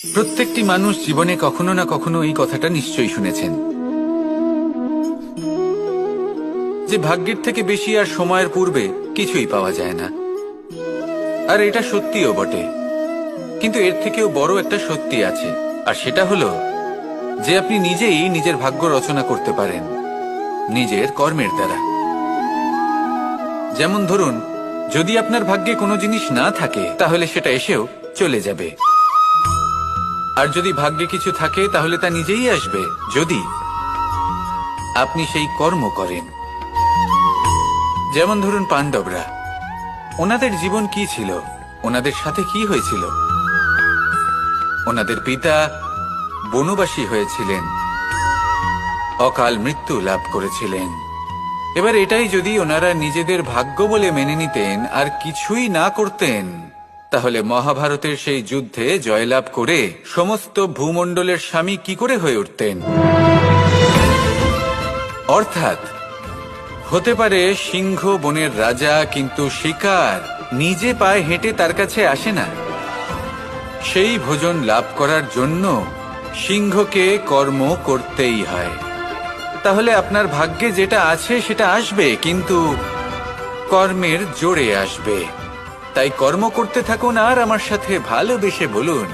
প্রত্যেকটি মানুষ জীবনে কখনো না কখনো এই কথাটা নিশ্চয়ই শুনেছেন যে ভাগ্যের থেকে বেশি আর সময়ের পূর্বে কিছুই পাওয়া যায় না। আর এটা সত্যিও বটে, কিন্তু এর থেকেও বড় একটা সত্যি আছে, আর সেটা হলো যে আপনি নিজেই নিজের ভাগ্য রচনা করতে পারেন নিজের কর্মের দ্বারা। যেমন ধরুন, যদি আপনার ভাগ্যে কোনো জিনিস না থাকে তাহলে সেটা এসেও চলে যাবে, আর যদি ভাগ্যে কিছু থাকে তাহলে তা নিজেই আসবে যদি আপনি সেই কর্ম করেন। যেমন ধরুন পাণ্ডবরা, ওনাদের জীবন কি ছিল, ওনাদের সাথে কি হয়েছিল? ওনাদের পিতা বনবাসী হয়েছিলেন, অকাল মৃত্যু লাভ করেছিলেন। এবার এটাই যদি ওনারা নিজেদের ভাগ্য বলে মেনে নিতেন আর কিছুই না করতেন, তাহলে মহাভারতের সেই যুদ্ধে জয়লাভ করে সমস্ত ভূমণ্ডলের স্বামী কি করে হয়ে উঠতেন? অর্থাৎ হতে পারে সিংহ বনের রাজা, কিন্তু শিকার নিজে পায়ে হেঁটে তার কাছে আসে না। সেই ভোজন লাভ করার জন্য সিংহকে কর্ম করতেই হয়। তাহলে আপনার ভাগ্যে যেটা আছে সেটা আসবে, কিন্তু কর্মের জোরে আসবে। তাই কর্ম করতে থাকুন আর আমার সাথে ভালোবেসে বলুন,